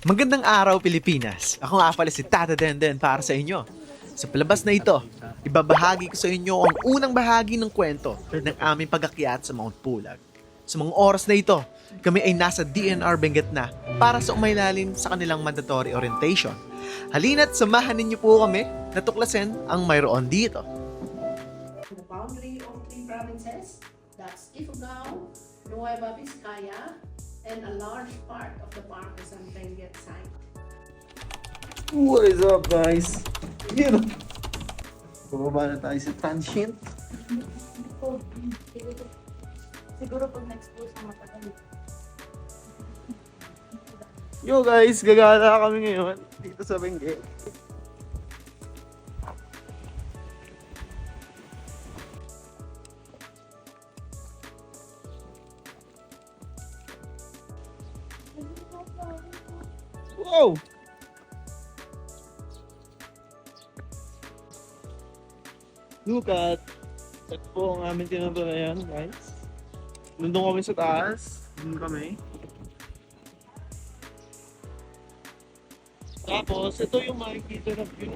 Magandang araw, Pilipinas! Ako nga pala si Tata Denden para sa inyo. Sa palabas na ito, ibabahagi ko sa inyo ang unang bahagi ng kwento ng aming pag-akyat sa Mount Pulag. Sa mga oras na ito, kami ay nasa DNR Benguet na para sa umailalim sa kanilang mandatory orientation. Halina't samahan ninyo po kami na tuklasin ang mayroon dito. The boundary of three provinces, that's Ifugao, Nueva Vizcaya, and a large part of the Parmesan Benguet site. What is up, guys? Yun. Bumaba na tayo sa transient. Siguro pag na-expose na matagal. Yo guys, gagala kami ngayon dito sa Benguet. Wow! Look at ito po ang aming tinaturayan, guys. Nandun kami sa taas. Nandun kami. Tapos, ito yung makikita na view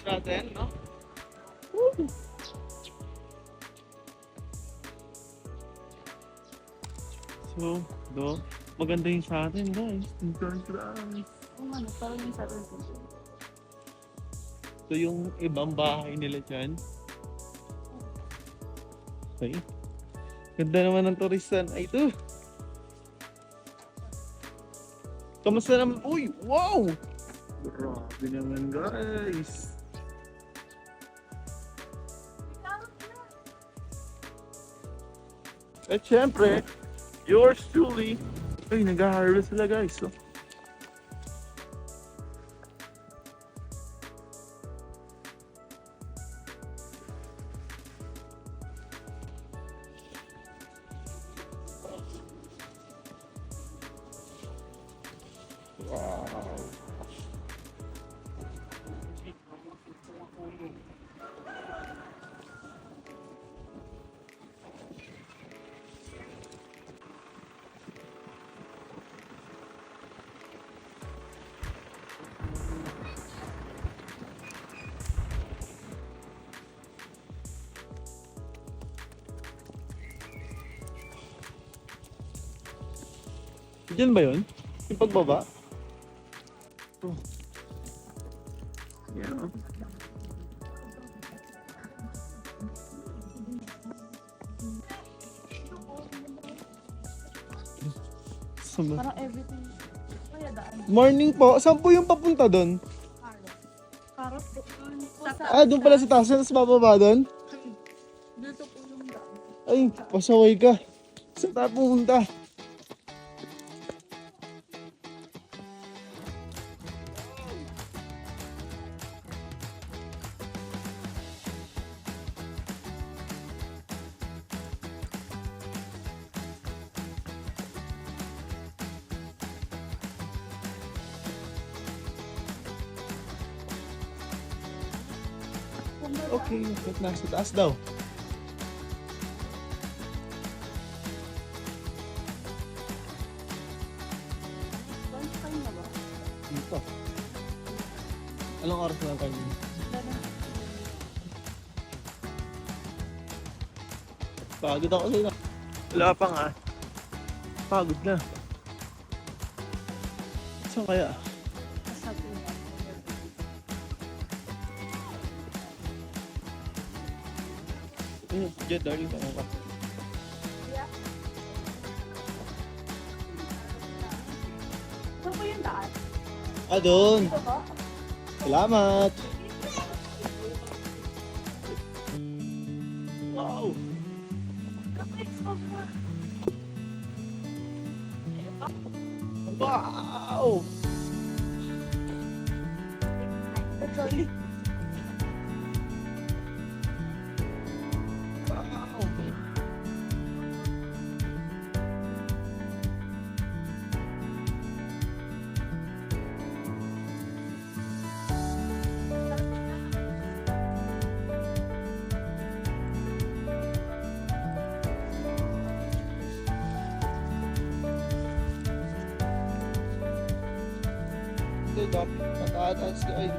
natin, no? Woo! So, maganda yung sa atin, guys. Guys. Oo nga, parang yung sa atin. Ito yung ibang bahay nila dyan. Okay. Ganda naman ng turistan. Ay, ito. Kamusta naman? Uy! Wow! Grabe naman, guys. At syempre, yours truly. Ay, nag-harvest sila, guys. So, wow. Diyan ba yun? Yung pagbaba? Oh. Yeah. Sama. Parang everything. Kaya daan. Morning po. Saan po yung papunta doon? Karot po. Doon pala sa taas. Tapos bababa doon? Dito po yung daan. Ay, pasaway ka. Saan tayo pumunta? Okay, ba't nasa taas daw? Lunch time na ba? Dito. Anong oras na lang kayo? Pagod ako sa'yo. Wala pa nga. Pagod na. Saan kaya? Masabi na. Diyan, darling, tanong ka. Saan po yung daan? Doon. Dito ba? Salamat. Wow. Wow. Sorry. Wow. Ito, dapat patatas guys.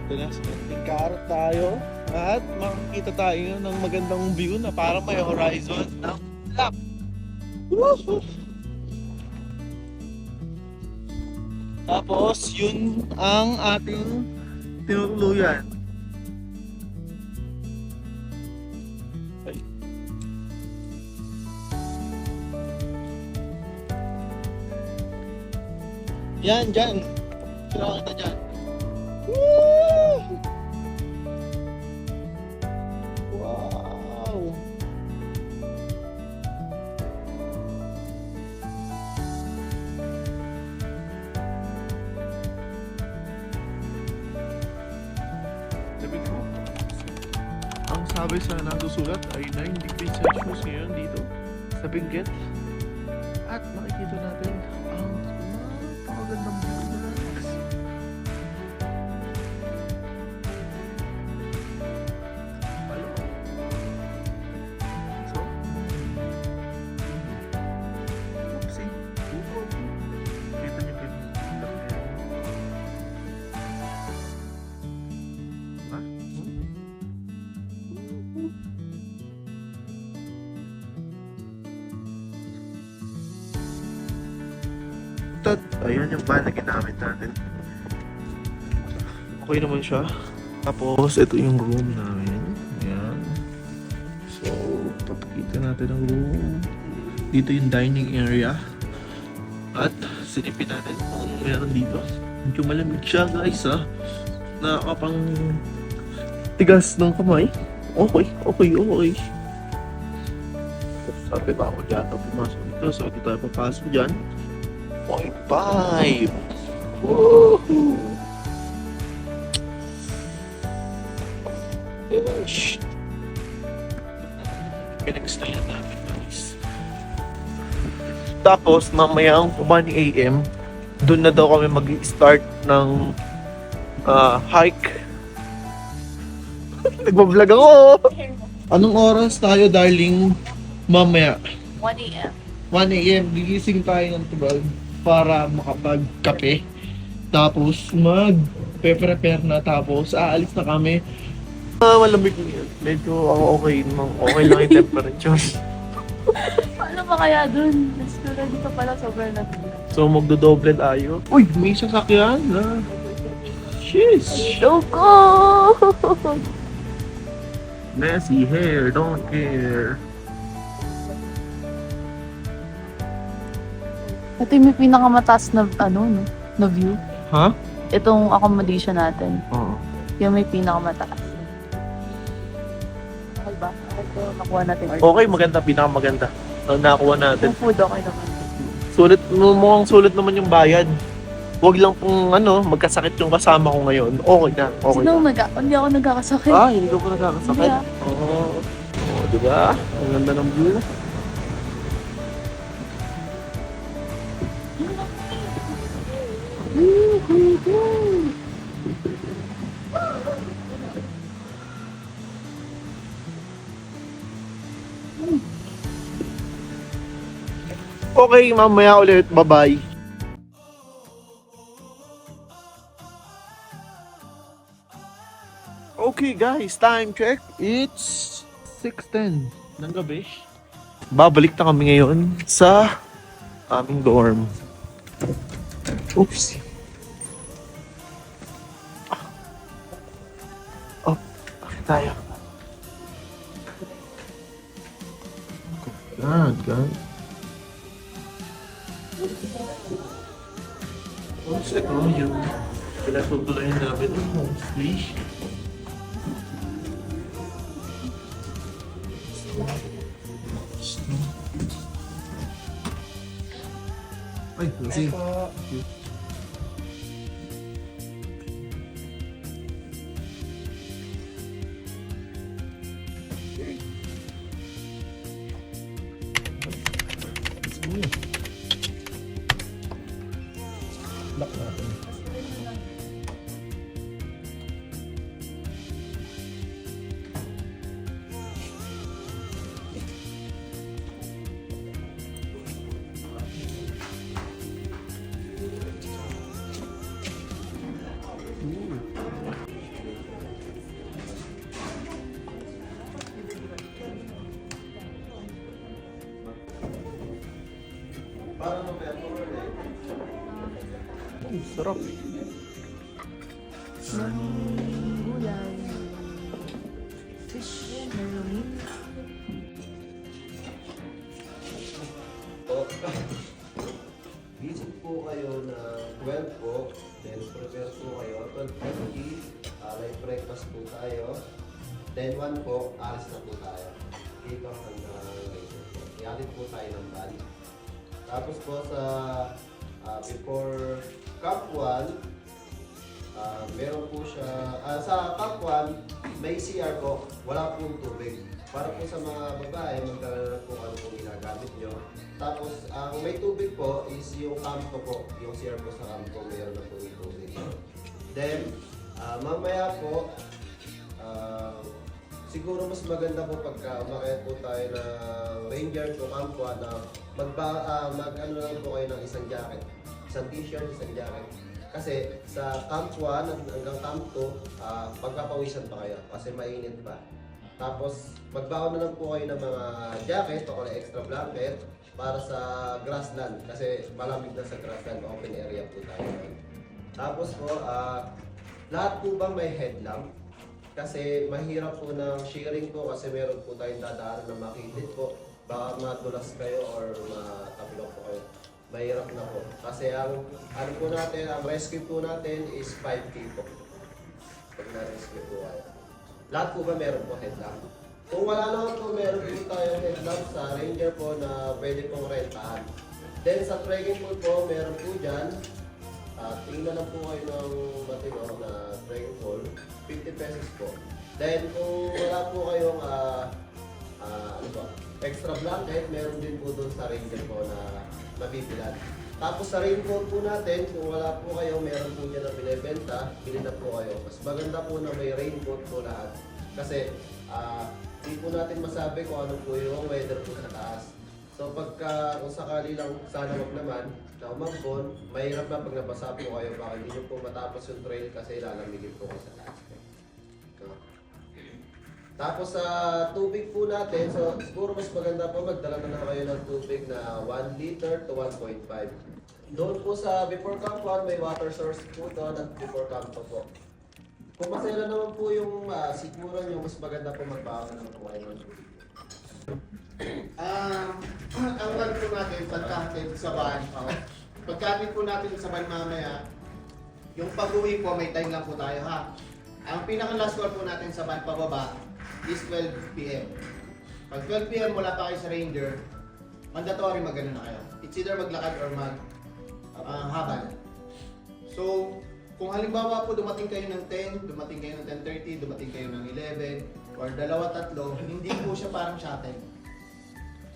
Ito na, may carrot tayo. At makikita tayo ng magandang view na parang may horizon ng lap. Woohoo! Tapos, yun ang ating tinutuluyan. Ay. Yan, dyan. Sino kita dyan? Woo! Wow! Sabi ko, ang sabi sa nasusulat ay 9 degrees Celsius ngayon dito sa Benguet. At makikita natin ang napakagandang view guys. Hello. So, oopsie. Kita niyo ba yung ulap na yan? Ha? Ayan yung van na ginamit natin. Okay naman siya. Tapos, ito yung room namin. Ayan. So, papakita natin ang room. Dito yung dining area. At, silipin natin kung meron dito. Medyo malamig siya guys ha. Nakakapang tigas ng kamay. Okay. Sabi ba ako dyan? Pumasok dito. So, dito tayo papasok dyan. 0.5. Woohoo! Gosh. Pinag-stayan namin guys. Tapos mamayang 1 AM doon na daw kami mag-start ng hike. Nagbablog ako! Anong oras tayo darling? Mamaya 1 a.m. 1 AM, gigising tayo ng 12 para makapagkape. Tapos mag-prepare na, tapos aalis na kami. Malamig ngayon. Medyo okay lang yung temperature. Paano ba kaya dun? Pero dito pala sobrang nagulap. So magdodoble tayo. Uy, may sasakyan na. Sheesh! Loko! Messy hair, don't care. Ito yung may pinakamataas na, no, na view. Ha? Itong accommodation natin. Oo. Yung may pinakamataas. Okay ba? Ito, nakuha natin. Okay, maganda, pinakamaganda. Nakakuha natin. Yung food, okay naman. Mukhang sulit naman yung bayad. Huwag lang pong magkasakit yung kasama ko ngayon. Okay na, okay Sino na. hindi ako nagkakasakit. Hindi ko pa nagkakasakit. Hindi, ah. Oo, diba? Ang ganda ng view. Okay, mamaya ulit. Bye-bye. Okay guys, time check. It's 6:10 ng gabi. Babalik na kami ngayon sa aming dorm. Oops. Oh, bakit tayo? God. What's it on you? Pinatutulayan namin ng mostly. Ay, kasi. Lock natin. Sarap eh. Gulay. Fish. Meron. Po. Visit po kayo na 12 po. Then prepare po kayo. 12:30, light breakfast po tayo. Then 1 po, alis na po tayo. Dito hanggang later po. Iatid po tayo ng van. Tapos po sa before Camp 1, meron po siya, sa Camp 1, may CR po, wala pong tubig. Para po sa mga babae, magdala na po ano pong ginagamit nyo. Tapos, ang may tubig po is yung campo po, yung CR po sa campo, mayroon na po yung tubig. Then, mamaya po, siguro mas maganda po pagka umakit po tayo ng Ranger to campo na mag-ano lang po kayo ng isang jacket. Isang t-shirt, isang jacket. Kasi sa Camp 1 hanggang Camp 2, pagkapawisan pa kayo kasi mainit pa. Tapos magbaon na lang po kayo ng mga jacket o kaya extra blanket para sa grassland kasi malamig na sa grassland, open area po tayo. Tapos po, lahat po ba may headlamp? Kasi mahirap po ng sharing po kasi meron po tayong dadaanan na makitid po. Baka madulas kayo or matapilok po kayo. Mahirap na po. Kasi ang ano po natin, ang rescue po natin is 5K po. Pag na-rescue po kayo. Lahat po ba meron po headlamp? Kung wala naman po, meron po tayong headlamp sa Ranger po na pwede pong rentahan. Then sa trekking pool po, meron po dyan. Tingnan lang po kayo ng matino na trekking pool. 50 pesos po. Then kung wala po kayong extra blanket, meron din po doon sa Ranger po na mabibilan. Tapos sa raincoat po natin, kung wala po kayo, meron po dyan na binibenta, bili na po kayo. Mas maganda po na may raincoat po lahat. Kasi hindi po natin masabi kung ano po yung weather po sa taas. So pagka kung sakali lang, sana wag naman, na umambon, mahirap na pag nabasa po kayo, baka hindi nyo po matapos yung trail kasi lalamigin po kayo sa taas. Tapos sa tubig po natin, so siguro mas maganda po magdala na kayo ng tubig na 1 liter to 1.5. Doon po sa before camp 1, may water source po doon at before camp 2 po. Kung masaya naman po yung sikuran nyo, mas maganda po magbawa na po kayo ng tubig. Ang one po natin, pagkakit sa van, pagkakit po natin sa van mamaya, yung pag-uwi po, may time lang po tayo ha. Ang pinaka-last call po natin sa van pababa is 12 p.m. Pag 12 p.m. wala pa kayo sa Ranger, mandatory mag-ano na kayo. It's either maglakad or habal. So, kung halimbawa po dumating kayo ng 10, dumating kayo ng 10:30, dumating kayo ng 11, or 2-3, hindi po siya parang shuttle.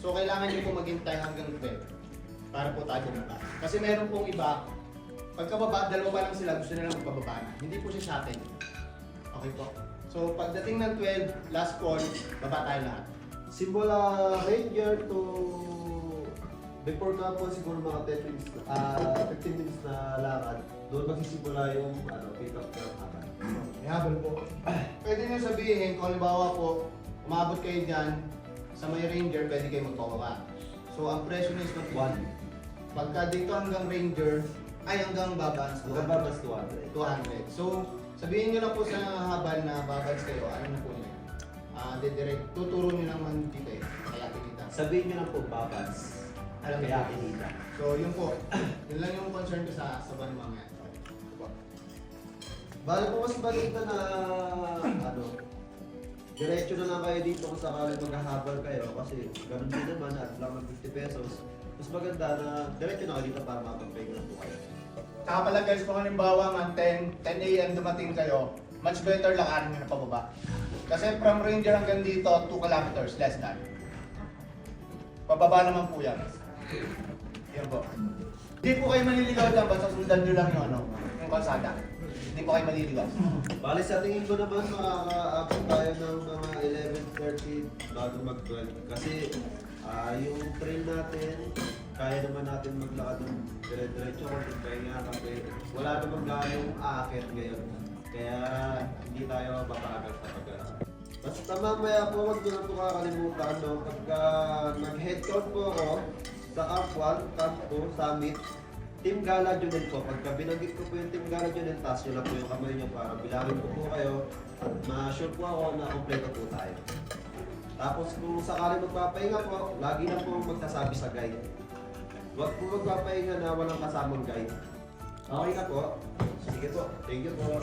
So, kailangan nyo po maghintay hanggang 12 para po tayo bumaba. Kasi meron pong iba, pagkababa, 2 pa lang sila, gusto nilang magpababa na. Hindi po siya shuttle. Okay po. So, pagdating ng 12, last call, baba tayo lahat. Simula Ranger to before camp po, siguro mga 10 minutes, 15 minutes na lakad. Doon magsisimula yung pick up ng habal. May habol po. Pwede nyo sabihin, kung halimbawa po, umabot kayo dyan, sa may Ranger, pwede kayo magpababa. So, ang presyo nyo is 1. Pagka dito hanggang Ranger, ay hanggang Babans, Hanggang babas 200. 200. So, sabihin nyo lang po sa habal na Babans kayo, ano na po nyo? Direct, tuturo nyo naman dito eh, kaya kinita. Sabihin nyo lang po babas. Alam Kaya mo. kinita. So, yun po. Yun lang yung concern ko sa van mamaya. Bale po mas maganda na diretso na lang kayo dito kung sakali maghahabal kayo kasi ganun din naman at lang ng 50 pesos. Mas maganda na diretso na kayo dito para makapag-pay na po kayo. Saka pala guys, kung halimbawa man 10 a.m. dumating kayo, much better lakarin nyo na pababa. Kasi from Ranger hanggang dito, 2 kilometers, less than. Pababa naman po yan. Yan po. Hindi po kayo maliligaw dyan, basta sundan nyo lang yung kalsada. Hindi po kayo maliligaw. Bale sa tingin ko naman makaka-abot tayo ng mga 11:30 bago mag-12 kasi yung train natin, kaya naman natin maglakad ng dire-diretso kung pahinga kasi wala namang gano'ng aakit ngayon. Kaya hindi tayo papaagal sa pag-aaral. Basta mamaya po, wag nyo na po kakalimutan, no? Pagka nag-head count po ako sa Camp 1, Camp 2, Summit, Team Gala Junel po. Pagka binanggit ko po yung Team Gala Junel, taas nyo lang po yung kamay nyo para bilangin ko po kayo. Ma-sure po ako na kompleto po tayo. Tapos kung sakali magpapahinga po, lagi na po magsasabi sa guide. Huwag po magpapahinga na walang kasamang guide. Okay na po. Sige po. Thank you po.